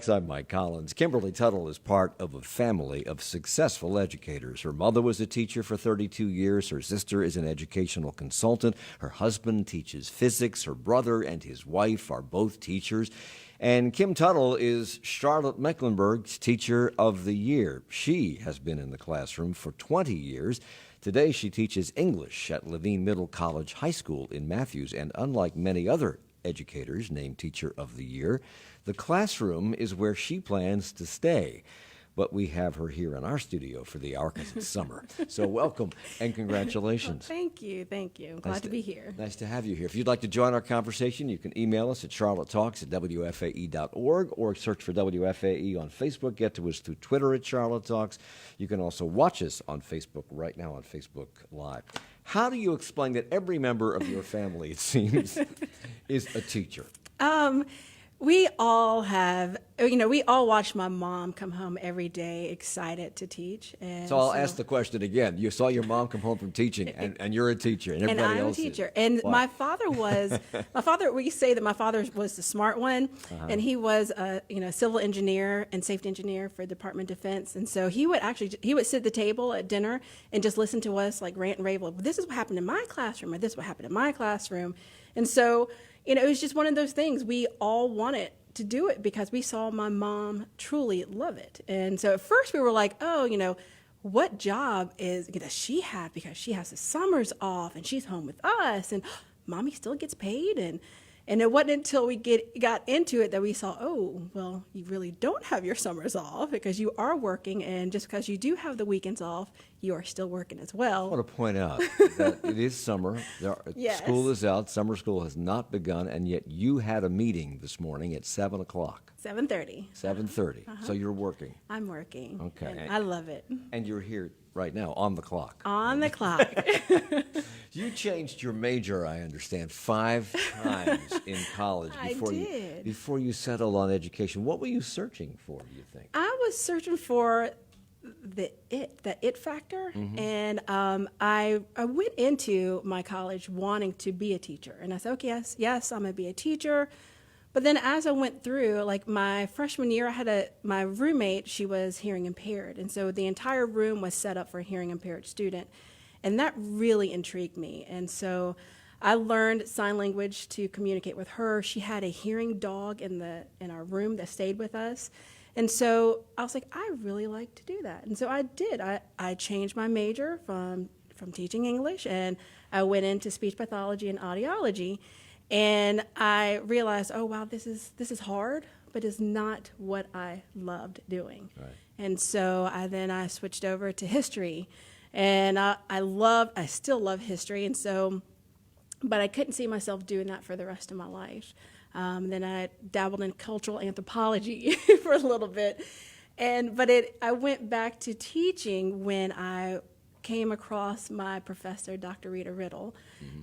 Talks. I'm Mike Collins. Kimberly Tuttle is part of a family of successful educators. Her mother was a teacher for 32 years. Her sister is an educational consultant. Her husband teaches physics. Her brother and his wife are both teachers. And Kim Tuttle is Charlotte-Mecklenburg's Teacher of the Year. She has been in the classroom for 20 years. Today she teaches English at Levine Middle College High School in Matthews. And unlike many other educators named Teacher of the Year, the classroom is where she plans to stay. But we have her here in our studio for the hour because it's summer. So welcome and congratulations. Well, thank you. I'm glad to be here. Nice to have you here. If you'd like to join our conversation, you can email us at charlottetalks@wfae.org or search for WFAE on Facebook. Get to us through Twitter at Charlotte Talks. You can also watch us on Facebook right now on Facebook Live. How do you explain that every member of your family, it seems, is a teacher? We all have, we all watch my mom come home every day excited to teach. And so I'll ask the question again. You saw your mom come home from teaching, and you're a teacher, and everybody else is. And I'm a teacher. And wow. we say that my father was the smart one, and he was a civil engineer and safety engineer for the Department of Defense. And so he would sit at the table at dinner and just listen to us like rant and rave. Well, this is what happened in my classroom, or this is what happened in my classroom. And so it was just one of those things. We all wanted to do it because we saw my mom truly love it. And so at first we were like, what job does she have? Because she has the summers off and she's home with us and mommy still gets paid. And it wasn't until we got into it that we saw, you really don't have your summers off because you are working. And just because you do have the weekends off, you are still working as well. I want to point out that it is summer. Yes. School is out. Summer school has not begun. And yet you had a meeting this morning at 7 o'clock. 7:30. 7:30. So you're working. I'm working. Okay. And I love it. And you're here right now on the clock. On the clock. You changed your major, I understand, 5 times in college before you settled on education. What were you searching for, do you think? I was searching for the it factor. Mm-hmm. And I went into my college wanting to be a teacher. And I said, okay, yes, I'm going to be a teacher. But then as I went through, like my freshman year, I had my roommate, she was hearing impaired. And so the entire room was set up for a hearing impaired student. And that really intrigued me. And so I learned sign language to communicate with her. She had a hearing dog in our room that stayed with us. And so I was like, I really like to do that. And so I did. I changed my major from teaching English, and I went into speech pathology and audiology. And I realized, this is hard, but it's not what I loved doing. Right. And so I switched over to history, and I still love history, and so, but I couldn't see myself doing that for the rest of my life. Then I dabbled in cultural anthropology for a little bit, I went back to teaching when I came across my professor, Dr. Rita Riddle,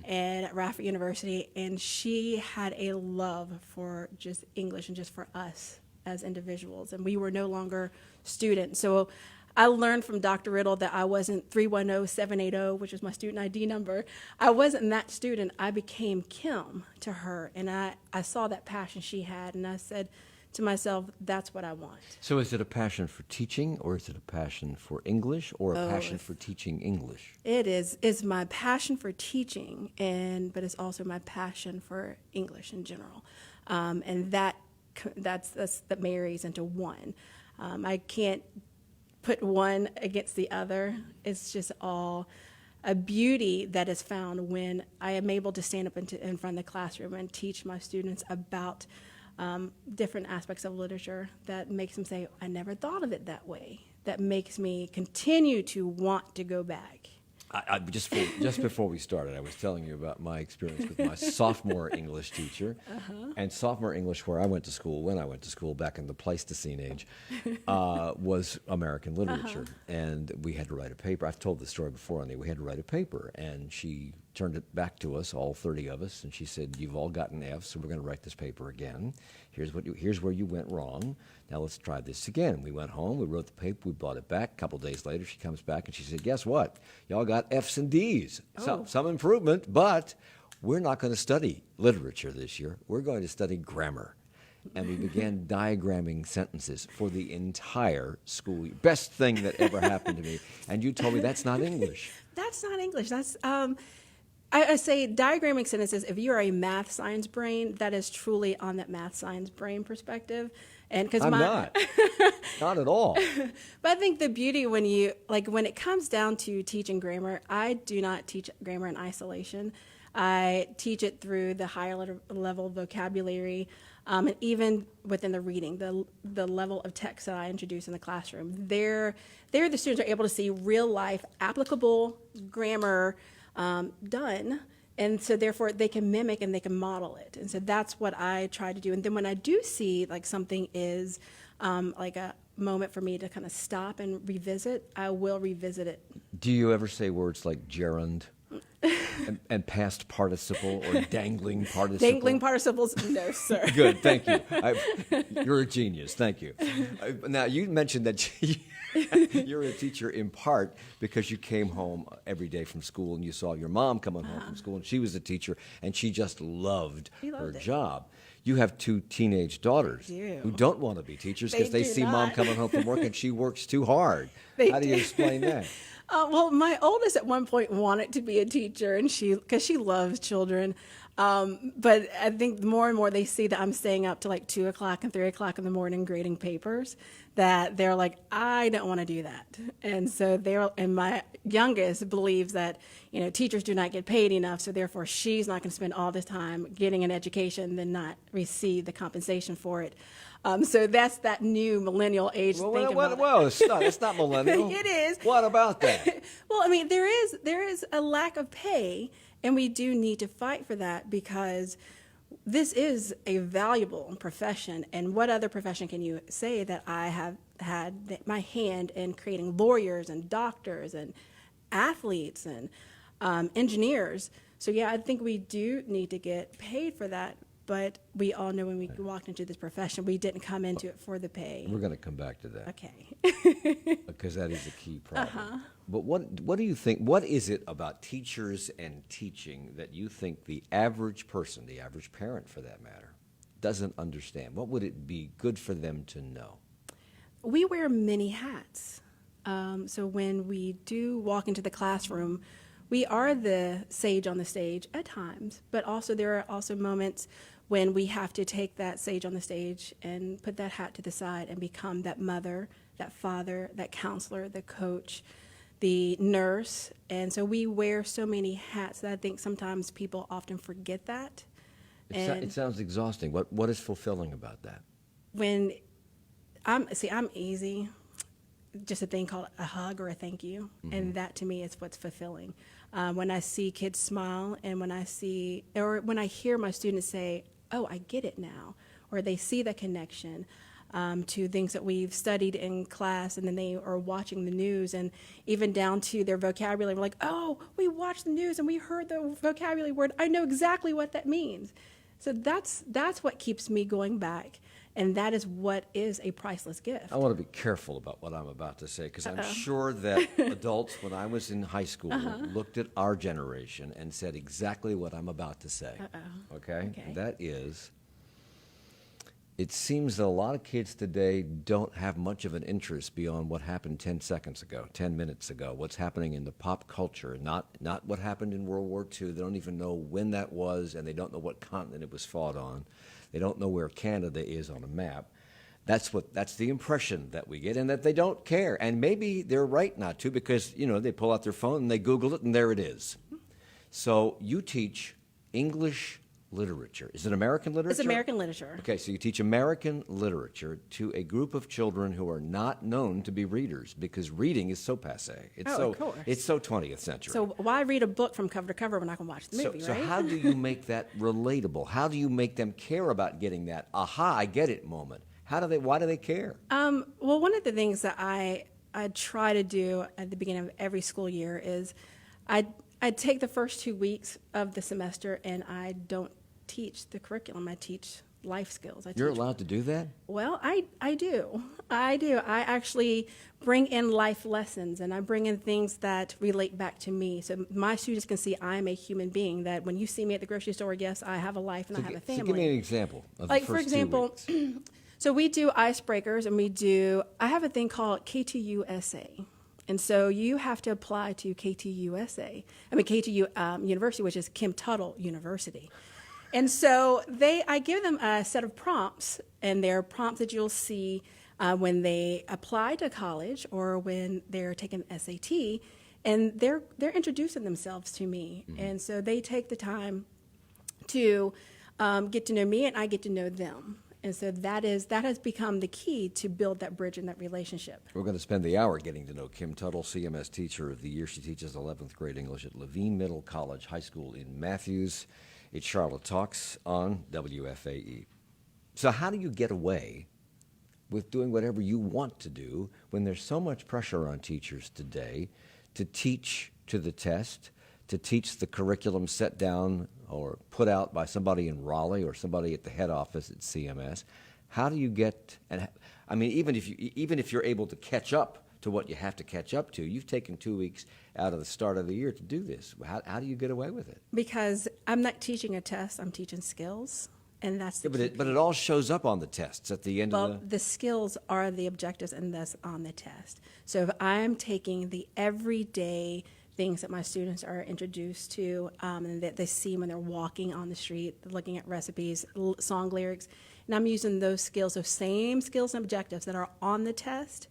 at Radford University, and she had a love for just English and just for us as individuals, and we were no longer students. So I learned from Dr. Riddle that I wasn't 310780, which was my student ID number. I wasn't that student. I became Kim to her, and I saw that passion she had, and I said to myself, that's what I want. So is it a passion for teaching, or is it a passion for English, or a passion for teaching English? It's my passion for teaching, but it's also my passion for English in general. And that marries into one. I can't put one against the other. It's just all a beauty that is found when I am able to stand up in front of the classroom and teach my students about different aspects of literature that makes them say, I never thought of it that way. That makes me continue to want to go back. Just before we started, I was telling you about my experience with my sophomore English teacher. And sophomore English, when I went to school back in the Pleistocene age, was American literature. And we had to write a paper. I've told this story before on there. We had to write a paper, and she turned it back to us, all 30 of us, and she said, you've all gotten F's, so we're going to write this paper again. Here's where you went wrong. Now let's try this again. We went home, we wrote the paper, we brought it back. A couple days later, she comes back and she said, guess what? Y'all got F's and D's. Some improvement, but we're not going to study literature this year. We're going to study grammar. and we began diagramming sentences for the entire school year. Best thing that ever happened to me. And you told me that's not English. That's not English. That's I say diagramming sentences. If you are a math science brain, that is truly on that math science brain perspective. And because I'm not at all. But I think the beauty when it comes down to teaching grammar, I do not teach grammar in isolation. I teach it through the higher level vocabulary, and even within the reading, the level of text that I introduce in the classroom. There the students are able to see real life applicable grammar done. And so therefore they can mimic and they can model it. And so that's what I try to do. And then when I do see like something is like a moment for me to kind of stop and revisit, I will revisit it. Do you ever say words like gerund and past participle or dangling participle? Dangling participles? No, sir. Good, thank you. You're a genius, thank you. Now, you mentioned that you're a teacher in part because you came home every day from school and you saw your mom coming home from school, and she was a teacher, and she just loved her job. You have 2 teenage daughters who don't want to be teachers because they see mom coming home from work and she works too hard. How do you explain that? Well, my oldest at one point wanted to be a teacher, and because she loves children. But I think more and more they see that I'm staying up to like 2 o'clock and 3 o'clock in the morning grading papers, that they're like, I don't want to do that. And so and my youngest believes that, teachers do not get paid enough, so therefore she's not going to spend all this time getting an education, then not receive the compensation for it. So that's that new millennial age thinking about it. Well, it's not millennial. It is. What about that? Well, I mean, there is a lack of pay, and we do need to fight for that because this is a valuable profession. And what other profession can you say that I have had my hand in creating lawyers and doctors and athletes and engineers? So, yeah, I think we do need to get paid for that. But we all know when we walked into this profession, we didn't come into it for the pay. We're going to come back to that. Okay. Because that is a key problem. But what do you think, what is it about teachers and teaching that you think the average person, the average parent for that matter, doesn't understand? What would it be good for them to know? We wear many hats. So when we do walk into the classroom, we are the sage on the stage at times, but also there are also moments when we have to take that sage on the stage and put that hat to the side and become that mother, that father, that counselor, the coach, the nurse. And so we wear so many hats that I think sometimes people often forget that. It sounds exhausting. What is fulfilling about that? When I'm easy. Just a thing called a hug or a thank you. Mm-hmm. And that to me is what's fulfilling. When I see kids smile, and when I hear my students say, oh, I get it now, or they see the connection to things that we've studied in class, and then they are watching the news, and even down to their vocabulary. We're like, oh, we watched the news and we heard the vocabulary word. I know exactly what that means. So that's what keeps me going back. And that is what is a priceless gift. I want to be careful about what I'm about to say, because I'm sure that adults, when I was in high school, looked at our generation and said exactly what I'm about to say. Okay? And that is, it seems that a lot of kids today don't have much of an interest beyond what happened 10 seconds ago, 10 minutes ago, what's happening in the pop culture, not what happened in World War II. They don't even know when that was, and they don't know what continent it was fought on. They don't know where Canada is on a map. That's the impression that we get, and that they don't care. And maybe they're right not to, because they pull out their phone and they Google it, and there it is. So you teach English literature. Is it American literature? It's American literature. Okay, so you teach American literature to a group of children who are not known to be readers, because reading is so passé. Of course. It's so 20th century. So why read a book from cover to cover when I can watch the movie, right? So how do you make that relatable? How do you make them care about getting that aha, I get it moment? Why do they care? Well, one of the things that I try to do at the beginning of every school year is I take the first 2 weeks of the semester and I don't teach the curriculum. I teach life skills. You're allowed to do that? Well, I do. I actually bring in life lessons, and I bring in things that relate back to me. So my students can see I'm a human being, that when you see me at the grocery store, yes, I have a life and I have a family. So give me an example of like, the for first example, 2 weeks. so we do icebreakers, and I have a thing called KTUSA. And so you have to apply to KTUSA. I mean, KTU University, which is Kim Tuttle University. And so I give them a set of prompts, and they're prompts that you'll see when they apply to college or when they're taking SAT, and they're introducing themselves to me. Mm-hmm. And so they take the time to get to know me, and I get to know them. And so that has become the key to build that bridge and that relationship. We're going to spend the hour getting to know Kim Tuttle, CMS Teacher of the Year. She teaches 11th grade English at Levine Middle College High School in Matthews. It's Charlotte Talks on WFAE. So how do you get away with doing whatever you want to do when there's so much pressure on teachers today to teach to the test, to teach the curriculum set down or put out by somebody in Raleigh or somebody at the head office at CMS? How do you get, and I mean, even if you're able to catch up to what you have to catch up to, you've taken 2 weeks out of the start of the year to do this. How do you get away with it? Because I'm not teaching a test, I'm teaching skills. And that's the but it all shows up on the tests at the end of the skills are the objectives, and that's on the test. So if I'm taking the everyday things that my students are introduced to, and that they see when they're walking on the street, looking at recipes, song lyrics, and I'm using those skills, those same skills and objectives that are on the test,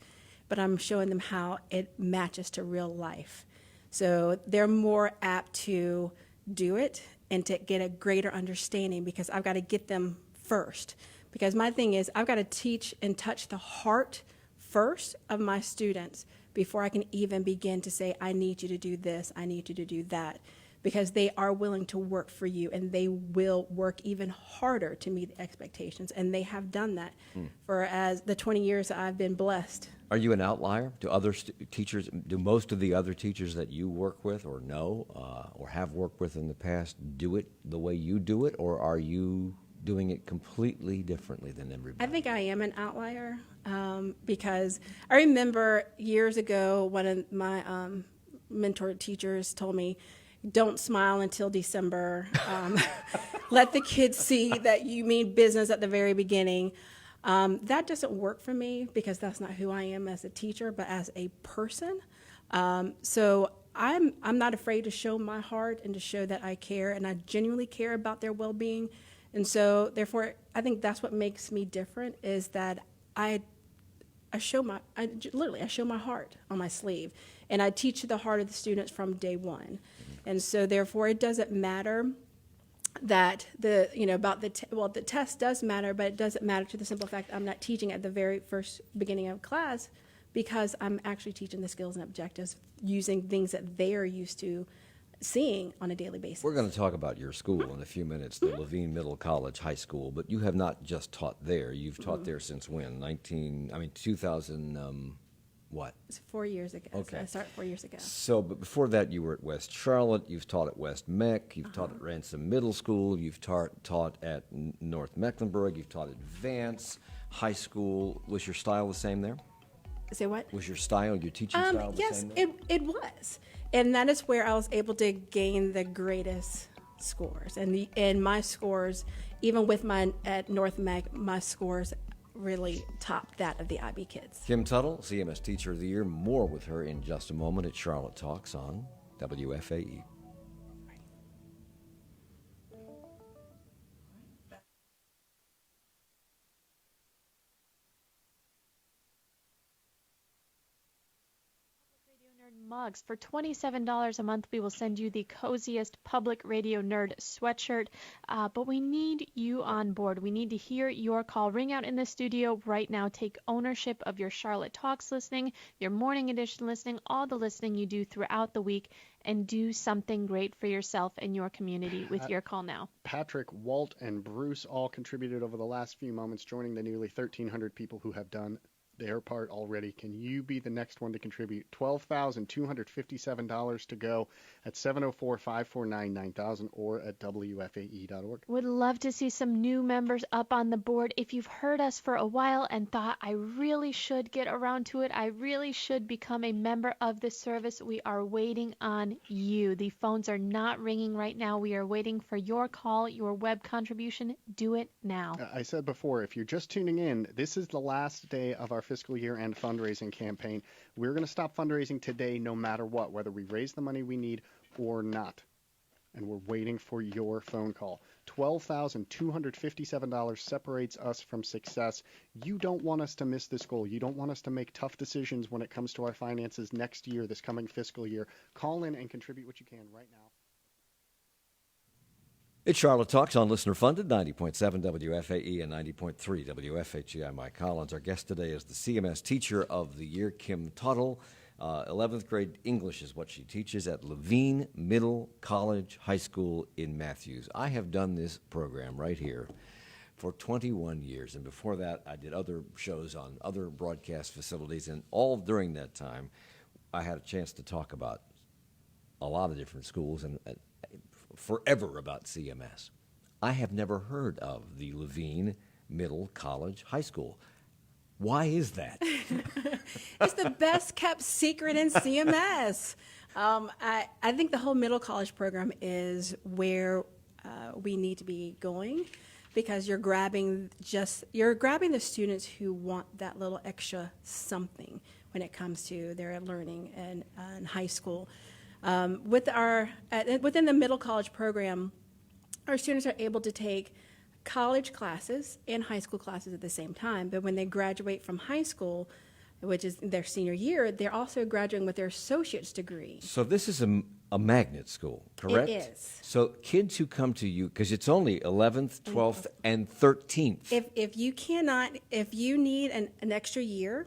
but I'm showing them how it matches to real life. So they're more apt to do it and to get a greater understanding, because I've got to get them first. Because my thing is, I've got to teach and touch the heart first of my students before I can even begin to say, I need you to do this, I need you to do that. Because they are willing to work for you, and they will work even harder to meet the expectations. And they have done that for as the 20 years that I've been blessed. Are you an outlier? Do other teachers, do most of the other teachers that you work with or know or have worked with in the past do it the way you do it, or are you doing it completely differently than everybody? I think I am an outlier because I remember years ago one of my mentor teachers told me, don't smile until December. Let the kids see that you mean business at the very beginning. That doesn't work for me because that's not who I am as a teacher, but as a person. So I'm not afraid to show my heart and to show that I care, and I genuinely care about their well-being. And so, therefore, I think that's what makes me different, is that I show my heart on my sleeve, and I teach the heart of the students from day one. And so, therefore, it doesn't matter that the test does matter, but it doesn't matter to the simple fact I'm not teaching at the very first beginning of class, because I'm actually teaching the skills and objectives using things that they are used to seeing on a daily basis. We're going to talk about your school in a few minutes, the Levine Middle College High School, but you have not just taught there. You've taught there since when? 2000, what? It's 4 years ago. Okay. So I started 4 years ago. So, but before that, you were at West Charlotte. You've taught at West Meck. You've taught at Ransom Middle School. You've taught at North Mecklenburg. You've taught at Vance High School. Was your style the same there? Say what? Was your teaching style the yes, same there? it was. And that is where I was able to gain the greatest scores. And my scores, even with mine at North Meck, my scores really topped that of the IB kids. Kim Tuttle, CMS Teacher of the Year. More with her in just a moment at Charlotte Talks on WFAE. Mugs. For $27 a month, we will send you the coziest Public Radio Nerd sweatshirt. But we need you on board. We need to hear your call. Ring out in the studio right now. Take ownership of your Charlotte Talks listening, your Morning Edition listening, all the listening you do throughout the week, and do something great for yourself and your community with your call now. Patrick, Walt, and Bruce all contributed over the last few moments, joining the nearly 1,300 people who have done their part already. Can you be the next one to contribute? $12,257 to go at 704-549-9000 or at WFAE.org. Would love to see some new members up on the board. If you've heard us for a while and thought, I really should get around to it, I really should become a member of this service, we are waiting on you. The phones are not ringing right now. We are waiting for your call, your web contribution. Do it now. I said before, if you're just tuning in, this is the last day of our fiscal year end fundraising campaign. We're going to stop fundraising today no matter what, whether we raise the money we need or not. And we're waiting for your phone call. $12,257 separates us from success. You don't want us to miss this goal. You don't want us to make tough decisions when it comes to our finances next year, this coming fiscal year. Call in and contribute what you can right now. It's Charlotte Talks on Listener Funded, 90.7 WFAE and 90.3 WFHE. I'm Mike Collins. Our guest today is the CMS Teacher of the Year, Kim Tuttle. 11th grade English is what she teaches at Levine Middle College High School in Matthews. I have done this program right here for 21 years, and before that I did other shows on other broadcast facilities, and all during that time I had a chance to talk about a lot of different schools and forever about CMS. I have never heard of the Levine Middle College High School. Why is that? It's the best kept secret in CMS. I think the whole middle college program is where we need to be going, because you're grabbing the students who want that little extra something when it comes to their learning in high school. Within the middle college program, our students are able to take college classes and high school classes at the same time. But when they graduate from high school, which is their senior year, they're also graduating with their associate's degree. So this is a magnet school, correct? It is. So kids who come to you, because it's only 11th, 12th, and 13th. If you need an extra year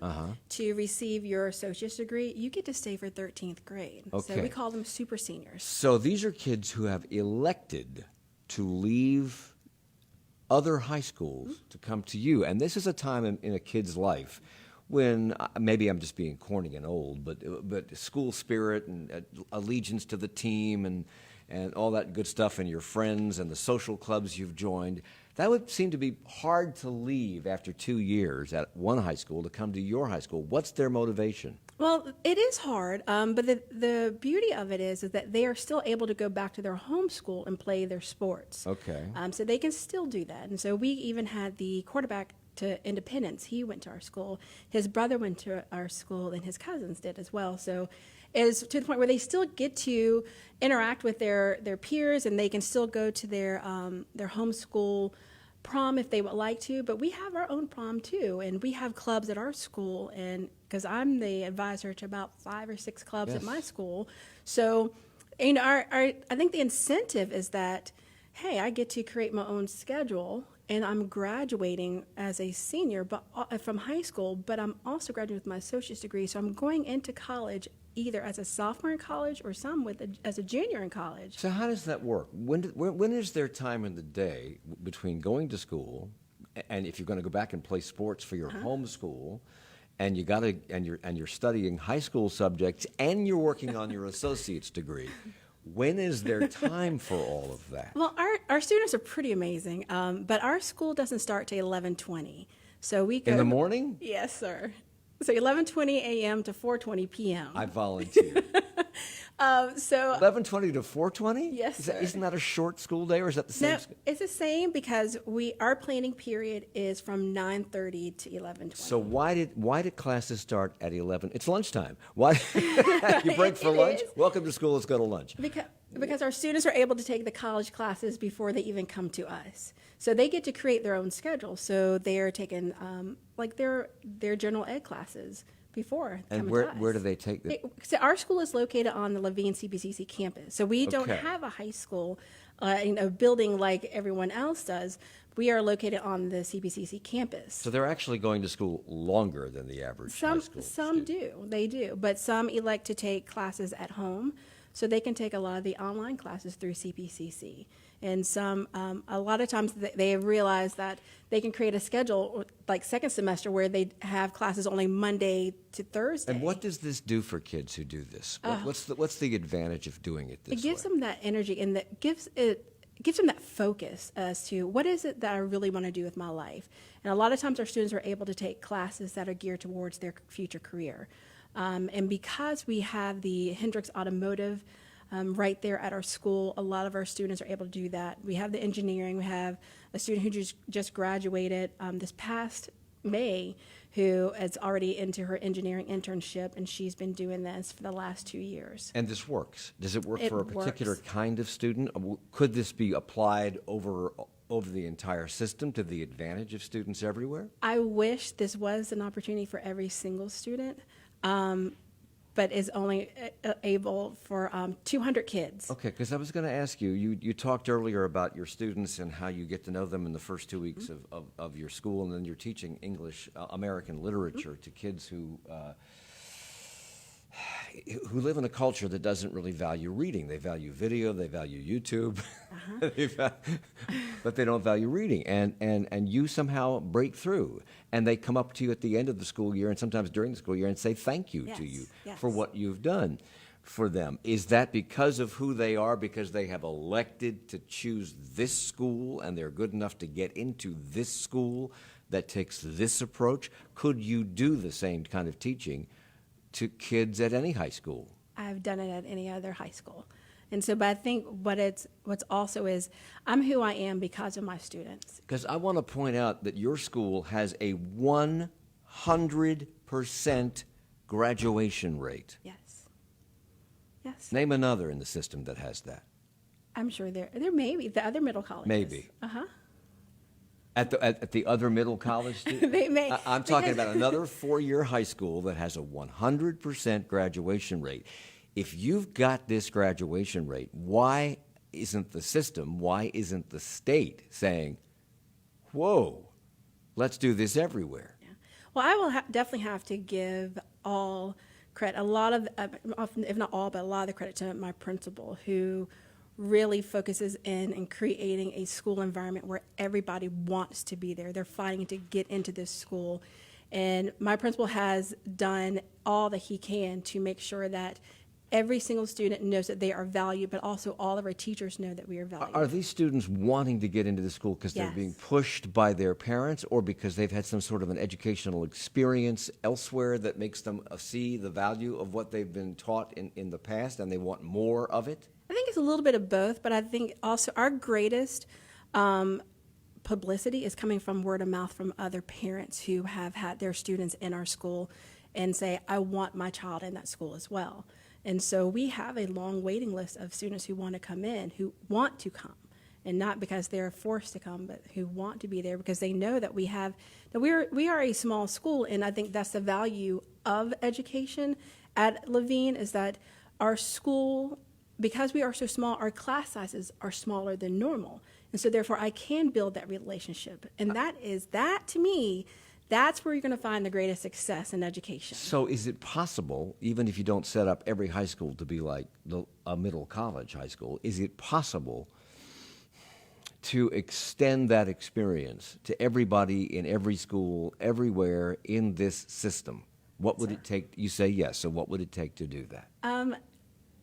to receive your associate's degree, you get to stay for 13th grade. Okay. So we call them super seniors. So these are kids who have elected to leave other high schools to come to you. And this is a time in a kid's life when maybe I'm just being corny and old, but school spirit and allegiance to the team and all that good stuff, and your friends and the social clubs you've joined, that would seem to be hard to leave after 2 years at one high school to come to your high school. What's their motivation? Well, it is hard, but the beauty of it is that they are still able to go back to their home school and play their sports. Okay. So they can still do that. And so we even had the quarterback to Independence. He went to our school. His brother went to our school, and his cousins did as well. So it's to the point where they still get to interact with their peers, and they can still go to their home school prom if they would like to. But we have our own prom too, and we have clubs at our school, and because I'm the advisor to about 5 or 6 clubs at my school. So, I think the incentive is that, hey, I get to create my own schedule, and I'm graduating as a senior but from high school, but I'm also graduating with my associate's degree, so I'm going into college either as a sophomore in college or as a junior in college. So how does that work? When is there time in the day between going to school, and if you're going to go back and play sports for your home school, and you're studying high school subjects, and you're working on your associate's degree? When is there time for all of that? Well, our students are pretty amazing, but our school doesn't start till 11:20. So we go In the morning? Yes, sir. So 11:20 a.m. to 4:20 p.m. I volunteer. So 11:20 to 4:20? Yes, sir. Isn't that a short school day, or is that the same? No, it's the same because our planning period is from 9:30 to 11:20. So why did classes start at 11? It's lunchtime. Why you break for It lunch? is. Welcome to school. Let's go to lunch. Because our students are able to take the college classes before they even come to us. So they get to create their own schedule. So they are taking their general ed classes before And coming to us. where do they take the? So our school is located on the Levine CBCC campus. So we don't Okay. have a high school building like everyone else does. We are located on the CBCC campus. So they're actually going to school longer than the average high school Some student. they do, but some elect to take classes at home, so they can take a lot of the online classes through CPCC. And a lot of times they have realized that they can create a schedule like second semester where they have classes only Monday to Thursday. And what does this do for kids who do this? What's the advantage of doing it this way? It gives them that energy, and that gives them that focus as to what is it that I really want to do with my life. And a lot of times our students are able to take classes that are geared towards their future career. And because we have the Hendricks Automotive right there at our school, a lot of our students are able to do that. We have the engineering. We have a student who just graduated this past May who is already into her engineering internship, and she's been doing this for the last 2 years. And this works. Does it work It for a particular works. kind of student? Could this be applied over the entire system to the advantage of students everywhere? I wish this was an opportunity for every single student, but is only able for 200 kids. Okay, because I was going to ask you, you talked earlier about your students and how you get to know them in the first 2 weeks of your school, and then you're teaching English, American literature to kids who live in a culture that doesn't really value reading. They value video, they value YouTube, but they don't value reading. And you somehow break through, and they come up to you at the end of the school year and sometimes during the school year and say thank you to you for what you've done for them. Is that because of who they are, because they have elected to choose this school and they're good enough to get into this school that takes this approach? Could you do the same kind of teaching to kids at any high school? I've done it at any other high school. And so, but I think what's also is I'm who I am because of my students. Because I want to point out that your school has a 100% graduation rate. Yes. Yes. Name another in the system that has that. I'm sure there may be the other middle colleges. Maybe. Uh-huh. At the other middle college student? They may. I'm talking because- about another four-year high school that has a 100% graduation rate. If you've got this graduation rate, why isn't the system, why isn't the state saying, whoa, let's do this everywhere? Yeah. Well, I will definitely have to give all credit, a lot of, often, if not all, but a lot of the credit to my principal, who really focuses in creating a school environment where everybody wants to be there. They're fighting to get into this school. And my principal has done all that he can to make sure that every single student knows that they are valued, but also all of our teachers know that we are valued. Are these students wanting to get into the school because they're Yes. being pushed by their parents, or because they've had some sort of an educational experience elsewhere that makes them see the value of what they've been taught in the past and they want more of it? I think it's a little bit of both, but I think also our greatest publicity is coming from word of mouth from other parents who have had their students in our school and say, I want my child in that school as well. And so we have a long waiting list of students who want to come in, who want to come, and not because they're forced to come, but who want to be there because they know that we are a small school, and I think that's the value of education at Levine is that our school, because we are so small, our class sizes are smaller than normal. And so therefore I can build that relationship. And that to me, that's where you're going to find the greatest success in education. So is it possible, even if you don't set up every high school to be like a middle college high school, is it possible to extend that experience to everybody in every school, everywhere in this system? What would it take? You say yes, so what would it take to do that?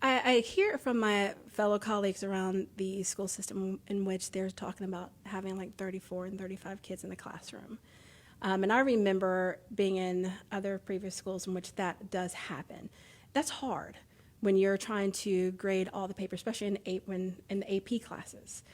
I hear from my fellow colleagues around the school system in which they're talking about having like 34 and 35 kids in the classroom. And I remember being in other previous schools in which that does happen. That's hard when you're trying to grade all the papers, especially in the AP classes.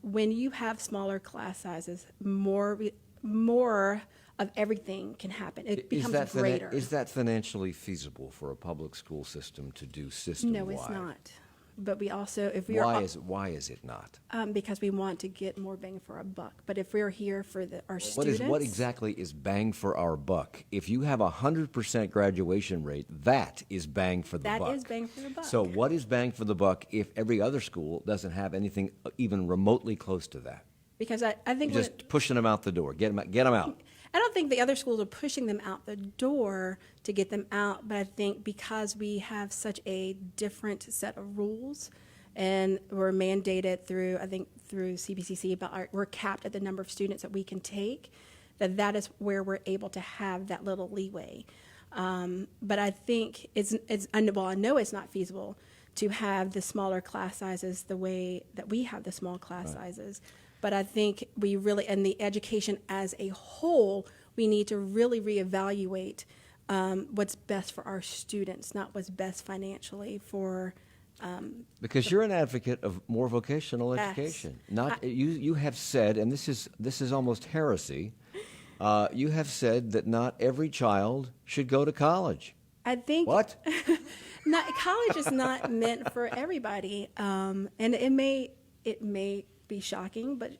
When you have smaller class sizes, more of everything can happen. It becomes greater. Is that financially feasible for a public school system to do system-wide? No, it's not. But we also, if we Why are, is it not? because we want to get more bang for our buck. But if we're here for our students, What exactly is bang for our buck? If you have a 100% graduation rate, that is bang for the buck. that is bang for the buck. So what is bang for the buck if every other school doesn't have anything even remotely close to that? Because I think You're just pushing them out the door. Get them out. I don't think the other schools are pushing them out the door to get them out, but I think because we have such a different set of rules and we're mandated through, I think, through CBCC, but we're capped at the number of students that we can take, that is where we're able to have that little leeway. But I think I know it's not feasible to have the smaller class sizes the way that we have the small class sizes. But I think we really, and the education as a whole, we need to really reevaluate what's best for our students, not what's best financially for. Because you're an advocate of more vocational Yes. education. You have said, and this is almost heresy. You have said that not every child should go to college. I think What? college is not meant for everybody, and it may be shocking, but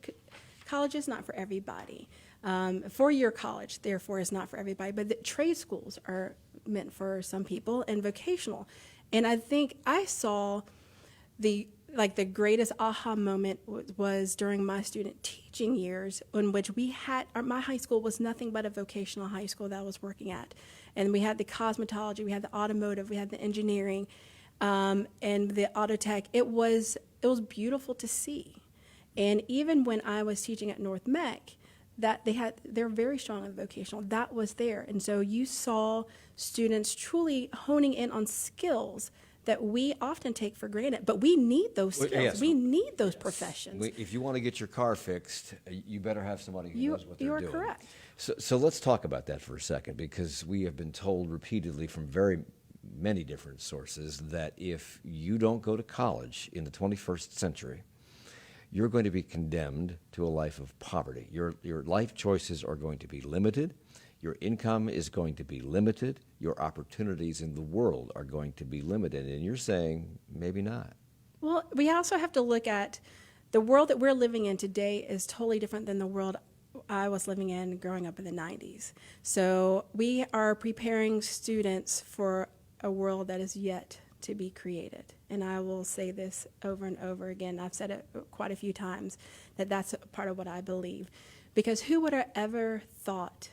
college is not for everybody. 4-year college, therefore, is not for everybody. But the trade schools are meant for some people, and vocational. And I think I saw the greatest aha moment was during my student teaching years, in which my high school was nothing but a vocational high school that I was working at. And we had the cosmetology, we had the automotive, we had the engineering, and the auto tech. It was beautiful to see. And even when I was teaching at North Mech, they're very strong in vocational. That was there. And so you saw students truly honing in on skills that we often take for granted, but we need those skills. Yes. We need those professions. If you want to get your car fixed, you better have somebody who knows what they're You are doing. correct. So let's talk about that for a second, because we have been told repeatedly from very many different sources that if you don't go to college in the 21st century, you're going to be condemned to a life of poverty. Your life choices are going to be limited. Your income is going to be limited. Your opportunities in the world are going to be limited. And you're saying maybe not. Well, we also have to look at the world that we're living in today is totally different than the world I was living in growing up in the 90s. So we are preparing students for a world that is yet to be created. And I will say this over and over again. I've said it quite a few times, that that's part of what I believe. Because who would have ever thought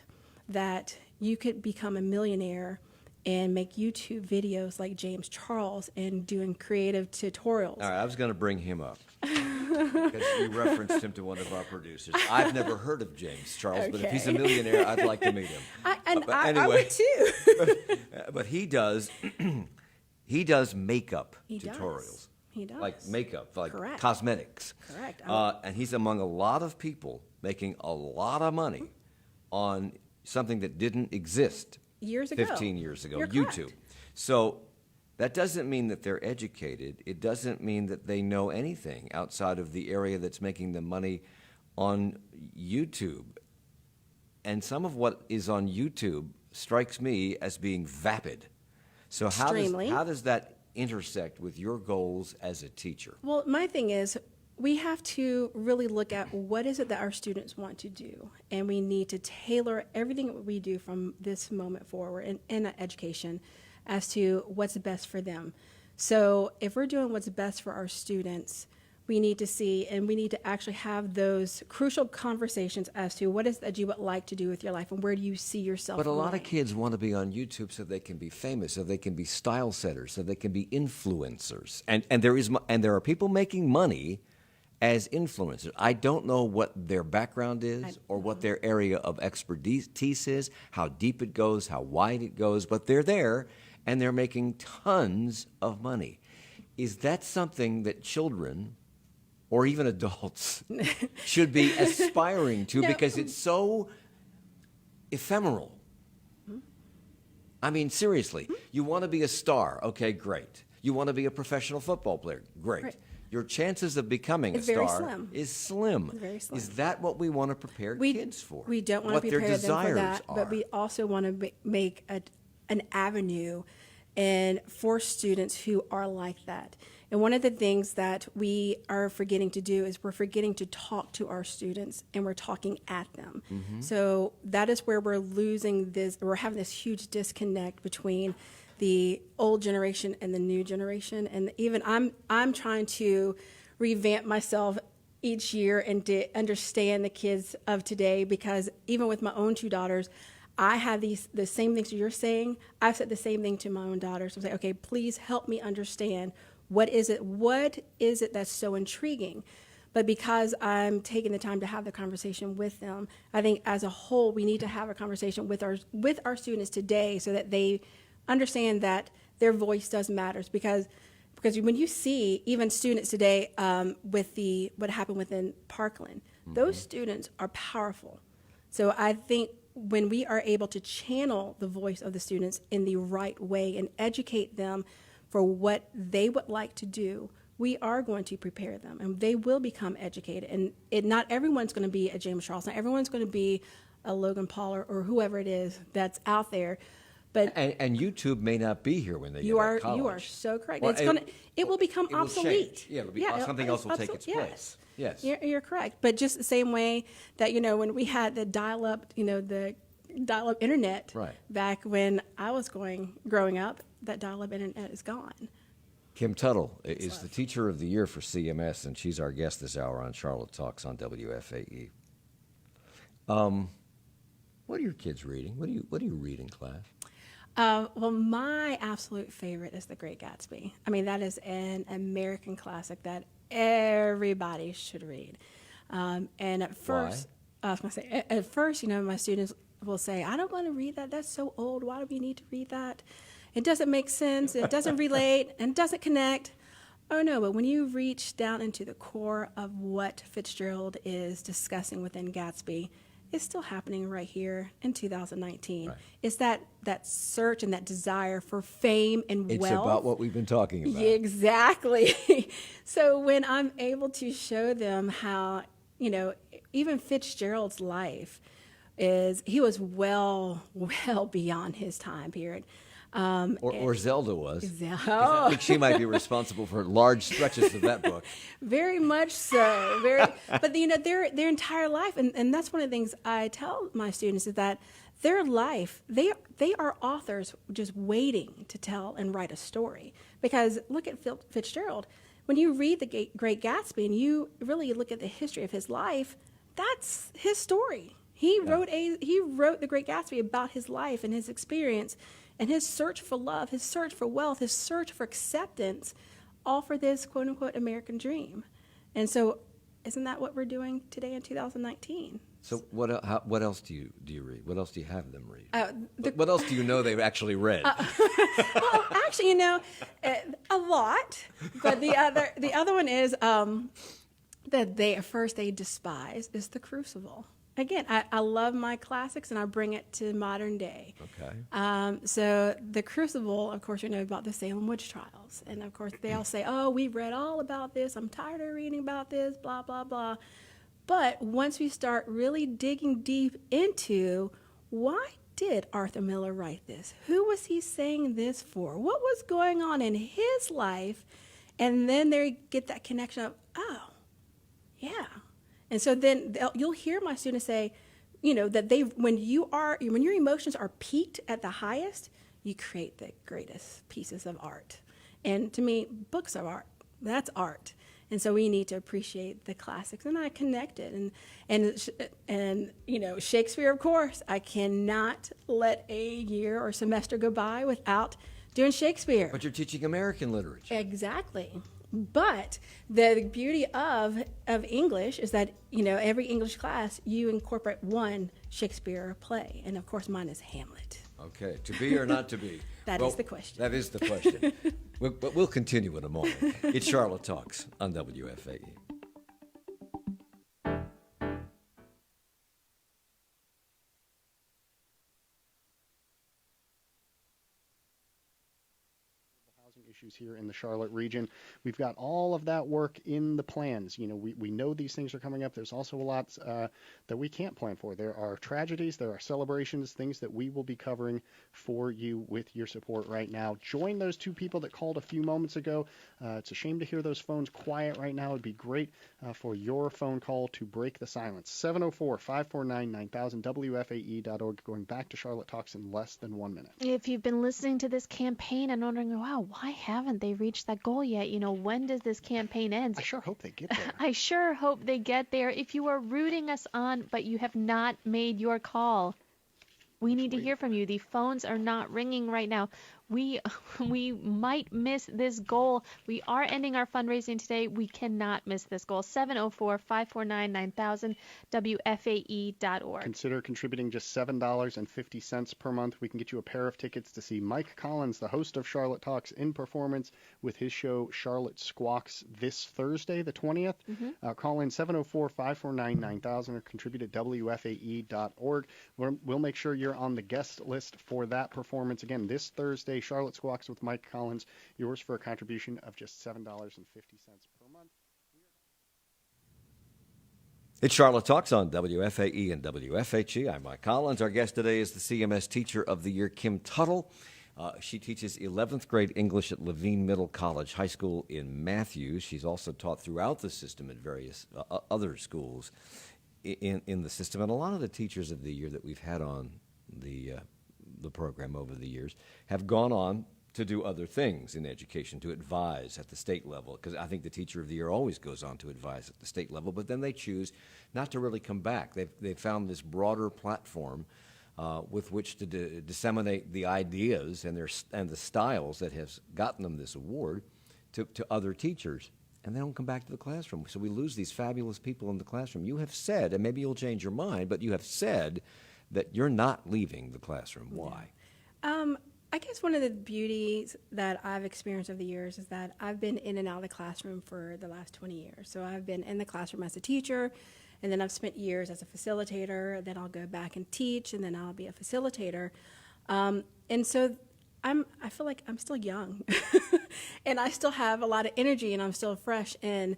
that you could become a millionaire and make YouTube videos like James Charles and doing creative tutorials? All right, I was going to bring him up because you referenced him to one of our producers. I've never heard of James Charles, but if he's a Okay. millionaire, I'd like to meet him. I would too. But he does makeup He does. tutorials. He does. Like makeup, like Correct. cosmetics. Correct. And he's among a lot of people making a lot of money on something that didn't exist Years ago. 15 years ago, You're YouTube. correct. So that doesn't mean that they're educated. It doesn't mean that they know anything outside of the area that's making them money on YouTube. And some of what is on YouTube strikes me as being vapid. So Extremely. how does that intersect with your goals as a teacher? Well, my thing is, we have to really look at what is it that our students want to do, and we need to tailor everything that we do from this moment forward in education as to what's best for them. So if we're doing what's best for our students, we need to see, and we need to actually have those crucial conversations as to what is that you would like to do with your life and where do you see yourself But a lot of going. kids want to be on YouTube so they can be famous, so they can be style setters, so they can be influencers. And there are people making money as influencers. I don't know what their background is or what their area of expertise is, how deep it goes, how wide it goes, but they're there and they're making tons of money. Is that something that children or even adults should be aspiring to, No. because it's so ephemeral? I mean, seriously, you want to be a star, okay, great. You want to be a professional football player, great. Right. Your chances of becoming It's a very star slim. is slim. It's very slim. Is that what we want to prepare kids for? We don't want what to their prepare them for desires that, are. but we also want to make an avenue and for students who are like that. And one of the things that we are forgetting to do is we're forgetting to talk to our students, and we're talking at them. Mm-hmm. So that is where we're losing this, we're having this huge disconnect between the old generation and the new generation. And even I'm trying to revamp myself each year and to understand the kids of today, because even with my own two daughters, I have the same things you're saying. I've said the same thing to my own daughters. I'm saying, okay, please help me understand What is it that's so intriguing? But because I'm taking the time to have the conversation with them, I think as a whole, we need to have a conversation with our students today so that they understand that their voice does matter. Because when you see even students today with what happened within Parkland, those students are powerful. So I think when we are able to channel the voice of the students in the right way and educate them for what they would like to do, we are going to prepare them, and they will become educated. And not everyone's going to be a James Charles, not everyone's going to be a Logan Paul or whoever it is that's out there. But and YouTube may not be here when they you get are to college. you are so correct. Well, it will become it will obsolete. change. Yeah, it'll be something else will take its place. Yes, you're correct. But just the same way that when we had the dial-up, the dial-up internet right. back when I was growing up, that dial-up internet is gone. Kim Tuttle is the Teacher of the Year for CMS, and she's our guest this hour on Charlotte Talks on WFAE. What are your kids reading? What do you read in class? Well, my absolute favorite is The Great Gatsby. I mean, that is an American classic that everybody should read. And at first, I was going to say, at first, my students will say, I don't want to read that. That's so old. Why do we need to read that? It doesn't make sense. It doesn't relate and doesn't connect. Oh, no, but when you reach down into the core of what Fitzgerald is discussing within Gatsby, it's still happening right here in 2019. Right. It's that search and that desire for fame and wealth. It's about what we've been talking about. Exactly. So when I'm able to show them how, even Fitzgerald's life he was well beyond his time period. Or Zelda was. Oh. I think she might be responsible for large stretches of that book. Very much so. But their entire life, and that's one of the things I tell my students is that their life, they are authors just waiting to tell and write a story. Because look at Fitzgerald. When you read The Great Gatsby and you really look at the history of his life, that's his story. He wrote The Great Gatsby about his life and his experience and his search for love, his search for wealth, his search for acceptance, all for this quote-unquote American dream. And so isn't that what we're doing today in 2019? So what else do you read? What else do you have them read? What else do you know they've actually read? Well, actually, a lot. But the other one is that they despise is The Crucible. Again, I love my classics, and I bring it to modern day. Okay. So The Crucible, of course, about the Salem witch trials. And, of course, they all say, oh, we've read all about this. I'm tired of reading about this, blah, blah, blah. But once we start really digging deep into why did Arthur Miller write this? Who was he saying this for? What was going on in his life? And then they get that connection of, oh, yeah. And so then you'll hear my students say, that when your emotions are peaked at the highest, you create the greatest pieces of art. And to me, books are art. That's art. And so we need to appreciate the classics. And I connect it. And Shakespeare, of course, I cannot let a year or semester go by without doing Shakespeare. But you're teaching American literature. Exactly. But the beauty of English is that, every English class, you incorporate one Shakespeare play. And, of course, mine is Hamlet. Okay. To be or not to be? That is the question. That is the question. But we'll continue in a moment. It's Charlotte Talks on WFAE. Issues here in the Charlotte region. We've got all of that work in the plans. We know these things are coming up. There's also a lot that we can't plan for. There are tragedies, there are celebrations, things that we will be covering for you with your support right now. Join those two people that called a few moments ago. It's a shame to hear those phones quiet right now. It'd be great for your phone call to break the silence. 704-549-9000, WFAE.org. Going back to Charlotte Talks in less than 1 minute. If you've been listening to this campaign and wondering, wow, why haven't they reached that goal yet? When does this campaign end? I sure hope they get there. I sure hope they get there. If you are rooting us on, but you have not made your call, we need to hear from you. The phones are not ringing right now. we might miss this goal. We are ending our fundraising today. We cannot miss this goal. 704-549-9000, WFAE.org. Consider contributing just $7.50 per month. We can get you a pair of tickets to see Mike Collins, the host of Charlotte Talks, in performance with his show Charlotte Squawks this Thursday, the 20th. Call in 704-549-9000 or contribute at WFAE.org. We'll make sure you're on the guest list for that performance. Again, this Thursday, Charlotte Squawks with Mike Collins. Yours for a contribution of just $7.50 per month. It's Charlotte Talks on WFAE and WFHE. I'm Mike Collins. Our guest today is the CMS Teacher of the Year, Kim Tuttle. She teaches 11th grade English at Levine Middle College High School in Matthews. She's also taught throughout the system at various other schools in the system. And a lot of the teachers of the year that we've had on the program over the years have gone on to do other things in education, to advise at the state level, because I think the Teacher of the Year always goes on to advise at the state level, but then they choose not to really come back. They've found this broader platform with which to disseminate the ideas and the styles that has gotten them this award to other teachers, and they don't come back to the classroom. So we lose these fabulous people in the classroom. You have said, and maybe you'll change your mind, but you have said that you're not leaving the classroom. Why? I guess one of the beauties that I've experienced over the years is that I've been in and out of the classroom for the last 20 years. So I've been in the classroom as a teacher, and then I've spent years as a facilitator. Then I'll go back and teach, and then I'll be a facilitator. And so I feel like I'm still young, and I still have a lot of energy, and I'm still fresh. And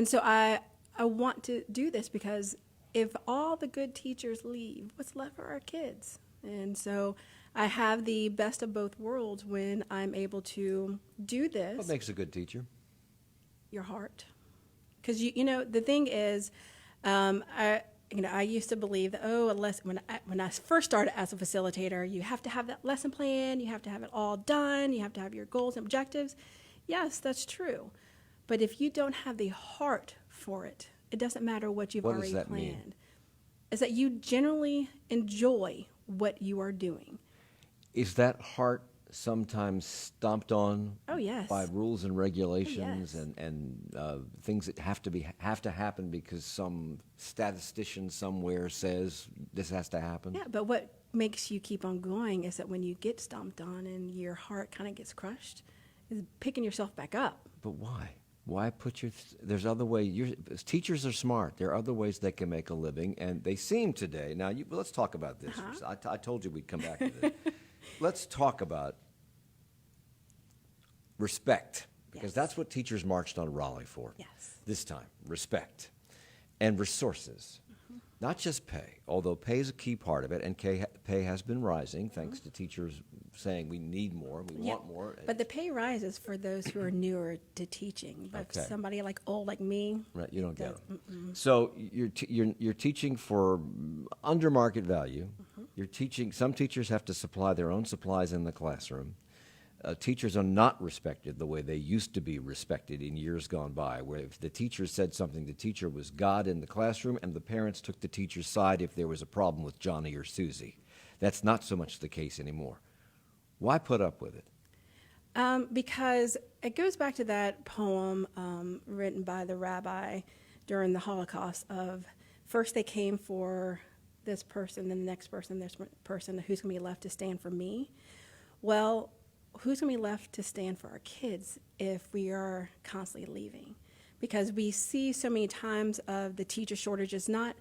so I want to do this because if all the good teachers leave, what's left for our kids? And so I have the best of both worlds when I'm able to do this. What makes a good teacher? Your heart. Because, the thing is, I used to believe that, when I first started as a facilitator, you have to have that lesson plan, you have to have it all done, you have to have your goals and objectives. Yes, that's true. But if you don't have the heart for it, it doesn't matter what you've already planned. Mean? Is that you generally enjoy what you are doing. Is that heart sometimes stomped on by rules and regulations and things that have to happen because some statistician somewhere says this has to happen? Yeah, but what makes you keep on going is that when you get stomped on and your heart kind of gets crushed, is picking yourself back up. But why? Why put there's other ways. Teachers are smart. There are other ways they can make a living, and they seem today. Now, let's talk about this. I told you we'd come back to this. Let's talk about respect, because that's what teachers marched on Raleigh for this time, respect, and resources. Not just pay, although pay is a key part of it, and pay has been rising thanks to teachers saying we need more, we want more. But the pay rises for those who are newer to teaching. But somebody old like me, right? You don't get them. So you're teaching for under market value. You're teaching. Some teachers have to supply their own supplies in the classroom. Teachers are not respected the way they used to be respected in years gone by, where if the teacher said something, the teacher was God in the classroom, and the parents took the teacher's side if there was a problem with Johnny or Susie. That's not so much the case anymore. Why put up with it? Because it goes back to that poem written by the rabbi during the Holocaust of first they came for this person, then the next person, this person, who's going to be left to stand for me? Well, who's going to be left to stand for our kids if we are constantly leaving? Because we see so many times of the teacher shortages, not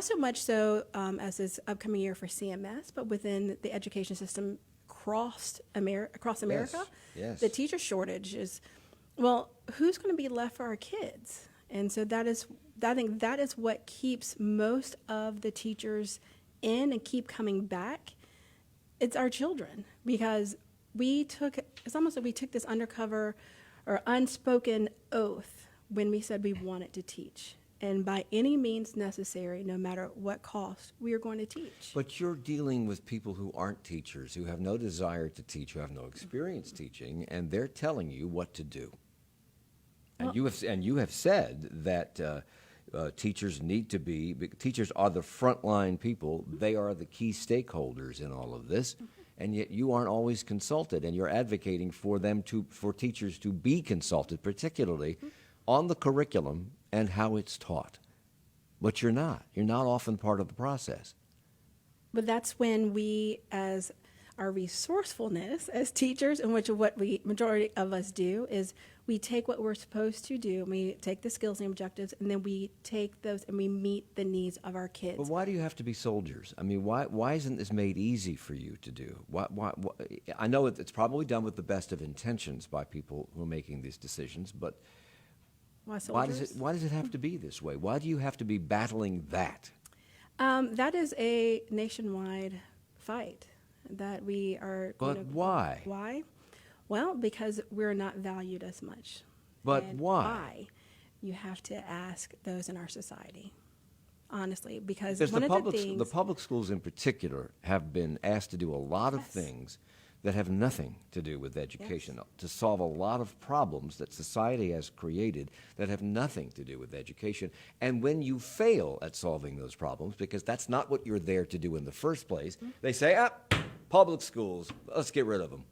so much so as this upcoming year for CMS, but within the education system across America. Yes. The teacher shortage is, well, who's going to be left for our kids? And so I think that is what keeps most of the teachers in and keep coming back. It's our children, because it's almost like we took this undercover or unspoken oath when we said we wanted to teach. And by any means necessary, no matter what cost, we are going to teach. But you're dealing with people who aren't teachers, who have no desire to teach, who have no experience teaching, and they're telling you what to do. And you have said that teachers teachers are the frontline people. They are the key stakeholders in all of this. and yet you aren't always consulted, and you're advocating for for teachers to be consulted, particularly on the curriculum and how it's taught. But you're not. You're not often part of the process. But that's when we, as our resourcefulness as teachers, and which of what we majority of us do, is we take what we're supposed to do, and we take the skills and objectives, and then we take those and we meet the needs of our kids. But why do you have to be soldiers? I mean, why isn't this made easy for you to do? Why, I know it's probably done with the best of intentions by people who are making these decisions, but Why why soldiers? does it have to be this way? Why do you have to be battling that? That is a nationwide fight that we are. But why? Why? Well, because we're not valued as much. But And why? You have to ask those in our society, honestly, because Because one the of the things. the public schools in particular have been asked to do a lot of Yes. things that have nothing to do with education, to solve a lot of problems that society has created that have nothing to do with education. And when you fail at solving those problems, because that's not what you're there to do in the first place, they say, public schools, let's get rid of them.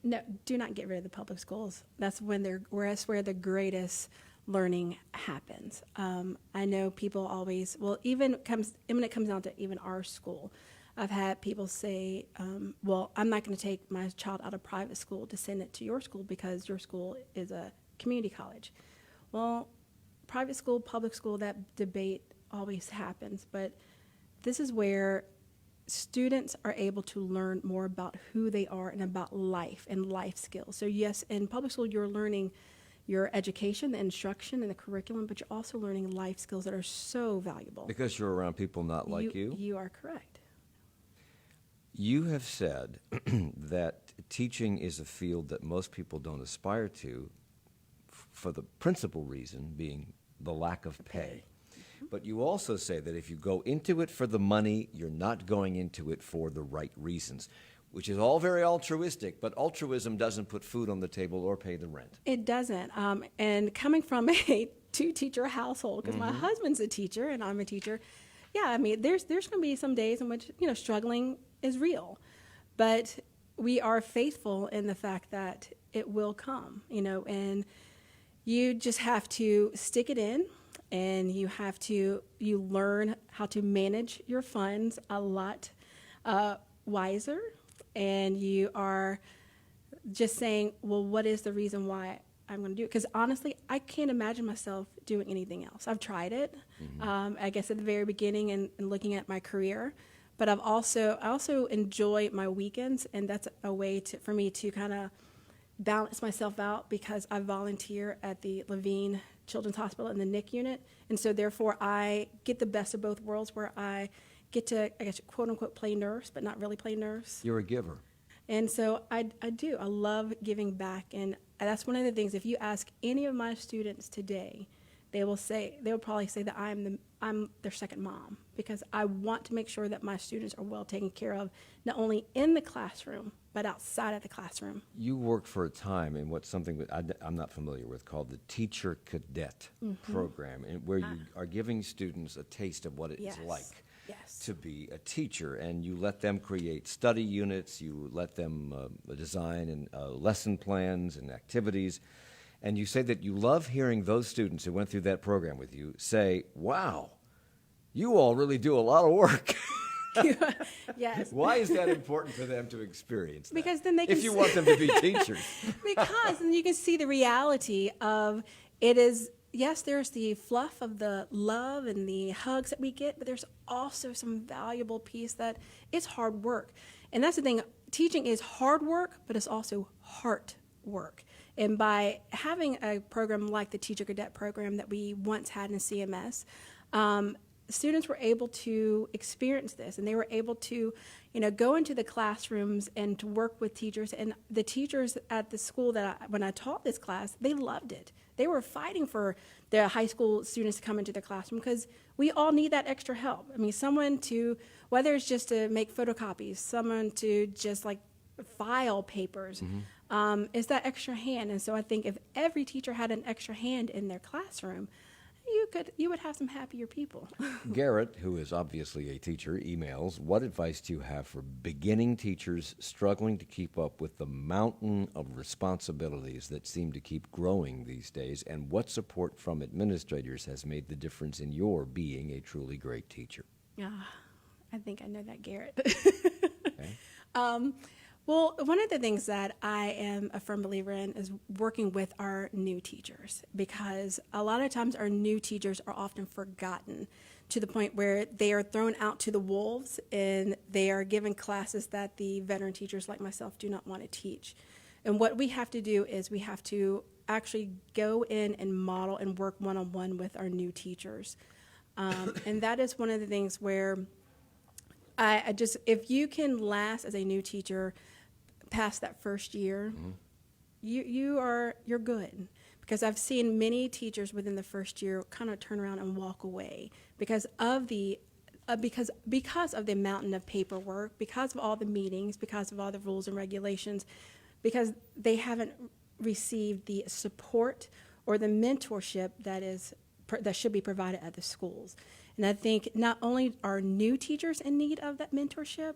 No, do not get rid of the public schools. That's when that's where the greatest learning happens. I know people always, even when it comes down to even our school, I've had people say, well, I'm not going to take my child out of private school to send it to your school because your school is a community college. Well, private school, public school, that debate always happens, but this is where students are able to learn more about who they are and about life and life skills. So yes, in public school, you're learning your education, the instruction, and the curriculum, but you're also learning life skills that are so valuable. Because you're around people not like you? You are correct. You have said that teaching is a field that most people don't aspire to for the principal reason being the lack of pay. But you also say that if you go into it for the money, you're not going into it for the right reasons, which is all very altruistic, but altruism doesn't put food on the table or pay the rent. It doesn't. And coming from a two-teacher household, because my husband's a teacher and I'm a teacher, yeah, I mean, there's going to be some days in which, struggling is real. But we are faithful in the fact that it will come, and you just have to stick it in, and you learn how to manage your funds a lot wiser, and you are just saying, well, what is the reason why I'm going to do it? Because honestly, I can't imagine myself doing anything else. I've tried it, I guess at the very beginning and looking at my career, but I also enjoy my weekends, and that's a way for me to kind of balance myself out, because I volunteer at the Levine Children's Hospital in the NIC unit, and so therefore I get the best of both worlds, where I get to, I guess, quote unquote, play nurse, but not really play nurse. You're a giver. And so I do. I love giving back, and that's one of the things. If you ask any of my students today, they will probably say that I'm their second mom, because I want to make sure that my students are well taken care of, not only in the classroom but outside of the classroom. You worked for a time in something that I'm not familiar with, called the Teacher Cadet Program, where you are giving students a taste of what it's Yes. like Yes. to be a teacher, and you let them create study units, you let them design and lesson plans and activities, and you say that you love hearing those students who went through that program with you say, wow, you all really do a lot of work. Yes. Why is that important for them to experience that? Because then they can if you want them to be teachers. Because then you can see the reality of it is, yes, there's the fluff of the love and the hugs that we get, but there's also some valuable piece that it's hard work. And that's the thing, teaching is hard work, but it's also heart work. And by having a program like the Teacher Cadet program that we once had in CMS, students were able to experience this, and they were able to, go into the classrooms and to work with teachers. And the teachers at the school when I taught this class, they loved it. They were fighting for their high school students to come into their classroom, because we all need that extra help. I mean, someone to, whether it's just to make photocopies, someone to just file papers, is that extra hand. And so I think if every teacher had an extra hand in their classroom, you would have some happier people. Garrett, who is obviously a teacher, emails, what advice do you have for beginning teachers struggling to keep up with the mountain of responsibilities that seem to keep growing these days, and what support from administrators has made the difference in your being a truly great teacher? I think I know that, Garrett. Okay. Well, one of the things that I am a firm believer in is working with our new teachers, because a lot of times our new teachers are often forgotten to the point where they are thrown out to the wolves and they are given classes that the veteran teachers like myself do not want to teach. And what we have to do is we have to actually go in and model and work one-on-one with our new teachers. And that is one of the things where I just, if you can last as a new teacher past that first year, you're good. Because I've seen many teachers within the first year kind of turn around and walk away because of the because of the mountain of paperwork, because of all the meetings, because of all the rules and regulations, because they haven't received the support or the mentorship that should be provided at the schools. And I think not only are new teachers in need of that mentorship,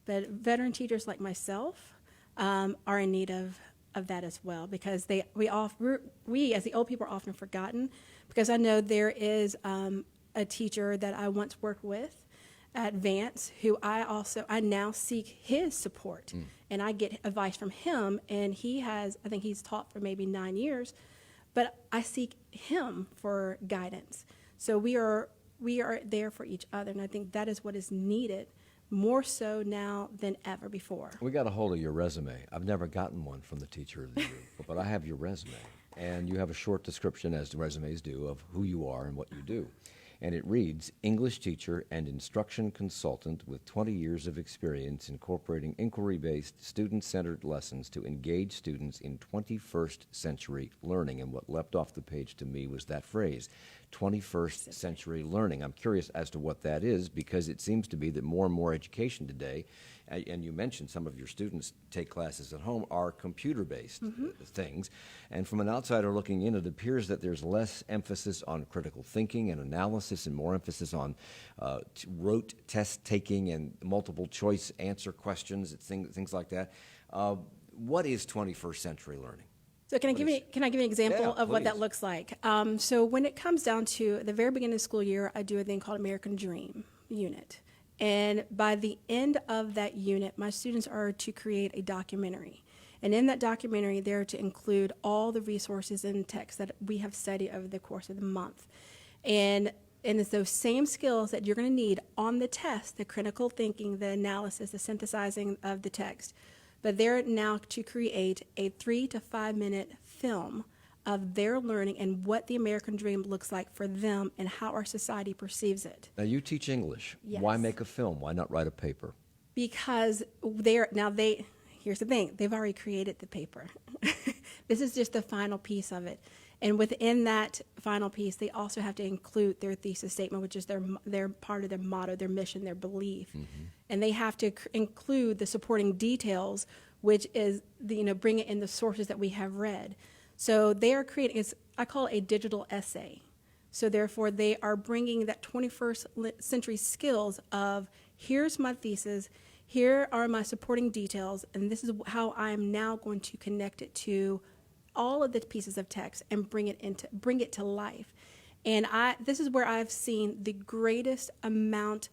but veteran teachers like myself are in need of that as well, because we as the old people are often forgotten. Because I know there is a teacher that I once worked with at Vance who I now seek his support, and I get advice from him, and I think he's taught for maybe 9 years, but I seek him for guidance. So we are there for each other, and I think that is what is needed more so now than ever before. We got a hold of your resume. I've never gotten one from the Teacher of the Year, but I have your resume. And you have a short description, as the resumes do, of who you are and what you do. And it reads, English teacher and instruction consultant with 20 years of experience incorporating inquiry-based, student-centered lessons to engage students in 21st century learning. And what leapt off the page to me was that phrase, 21st century learning. I'm curious as to what that is, because it seems to be that more and more education today, and you mentioned some of your students take classes at home, are computer-based things. And from an outsider looking in, it appears that there's less emphasis on critical thinking and analysis and more emphasis on rote test taking and multiple choice answer questions, things like that. What is 21st century learning? So can I give you an example of what that looks like? So when it comes down to the very beginning of the school year, I do a thing called American Dream unit. And by the end of that unit, my students are to create a documentary. And in that documentary, they're to include all the resources and texts that we have studied over the course of the month. And it's those same skills that you're going to need on the test, the critical thinking, the analysis, the synthesizing of the text. But they're now to create a 3 to 5 minute film of their learning and what the American dream looks like for them and how our society perceives it. Now, you teach English. Yes. Why make a film? Why not write a paper? Because here's the thing, they've already created the paper. This is just the final piece of it. And within that final piece, they also have to include their thesis statement, which is their part of their motto, their mission, their belief. And they have to include the supporting details, which is bring it in the sources that we have read. So they are creating, I call it a digital essay. So therefore, they are bringing that 21st century skills of, here's my thesis, here are my supporting details, and this is how I am now going to connect it to all of the pieces of text and bring it to life. And this is where I've seen the greatest amount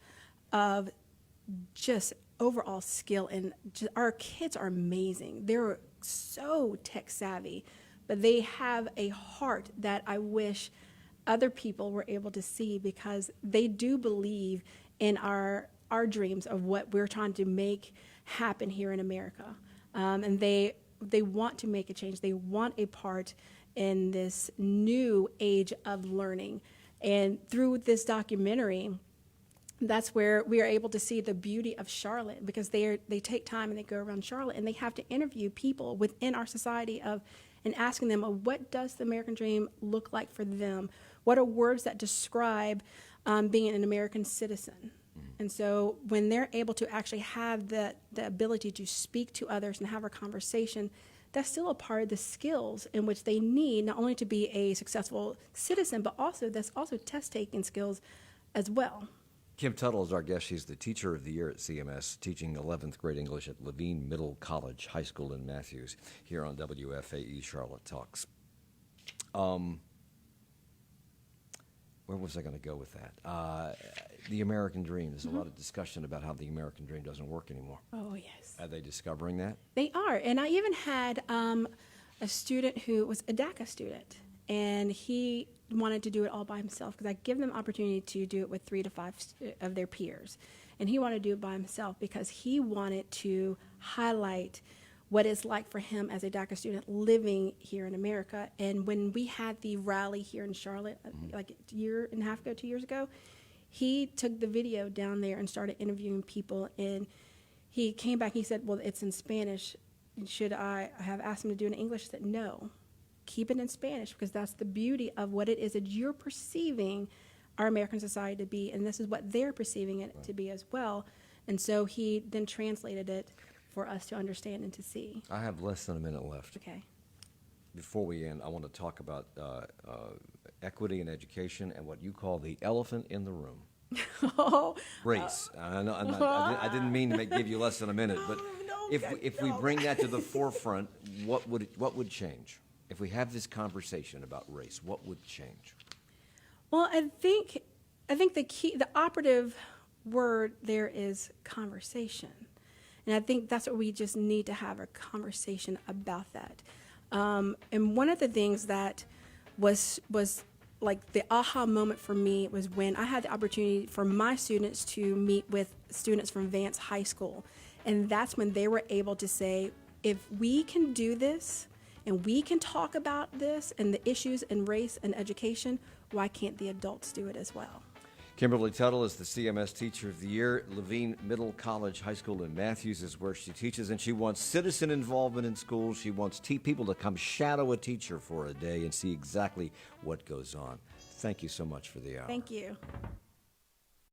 of just overall skill, and our kids are amazing. They're so tech savvy, but they have a heart that I wish other people were able to see, because they do believe in our dreams of what we're trying to make happen here in America. And they want to make a change. They want a part in this new age of learning. And through this documentary, that's where we are able to see the beauty of Charlotte, because they take time and they go around Charlotte and they have to interview people within our society and asking them, what does the American dream look like for them? What are words that describe being an American citizen? And so when they're able to actually have the ability to speak to others and have a conversation, that's still a part of the skills in which they need not only to be a successful citizen, but also that's also test-taking skills as well. Kim Tuttle is our guest. She's the Teacher of the Year at CMS, teaching 11th grade English at Levine Middle College High School in Matthews, here on WFAE Charlotte Talks. Where was I going to go with that? The American Dream. There's a lot of discussion about how the American Dream doesn't work anymore. Oh, yes. Are they discovering that? They are. And I even had a student who was a DACA student, and he wanted to do it all by himself because I give them opportunity to do it with 3 to 5 of their peers. And he wanted to do it by himself because he wanted to highlight what it's like for him as a DACA student living here in America. And when we had the rally here in Charlotte, like a year and a half ago, 2 years ago, he took the video down there and started interviewing people. And he came back, he said, well, it's in Spanish. Should I have asked him to do it in English? I said, no, keep it in Spanish, because that's the beauty of what it is that you're perceiving our American society to be, and this is what they're perceiving it to be as well. And so he then translated it for us to understand and to see. I have less than a minute left. Okay. Before we end, I want to talk about equity in education and what you call the elephant in the room. Race. I didn't mean to give you less than a minute, but if we bring that to the forefront, what would change? If we have this conversation about race, what would change? Well, I think the operative word there is conversation. And I think that's what we just need to have, a conversation about that. And one of the things that was like the aha moment for me was when I had the opportunity for my students to meet with students from Vance High School. And that's when they were able to say, if we can do this and we can talk about this and the issues in race and education, why can't the adults do it as well? Kimberly Tuttle is the CMS Teacher of the Year. Levine Middle College High School in Matthews is where she teaches, and she wants citizen involvement in schools. She wants people to come shadow a teacher for a day and see exactly what goes on. Thank you so much for the hour. Thank you.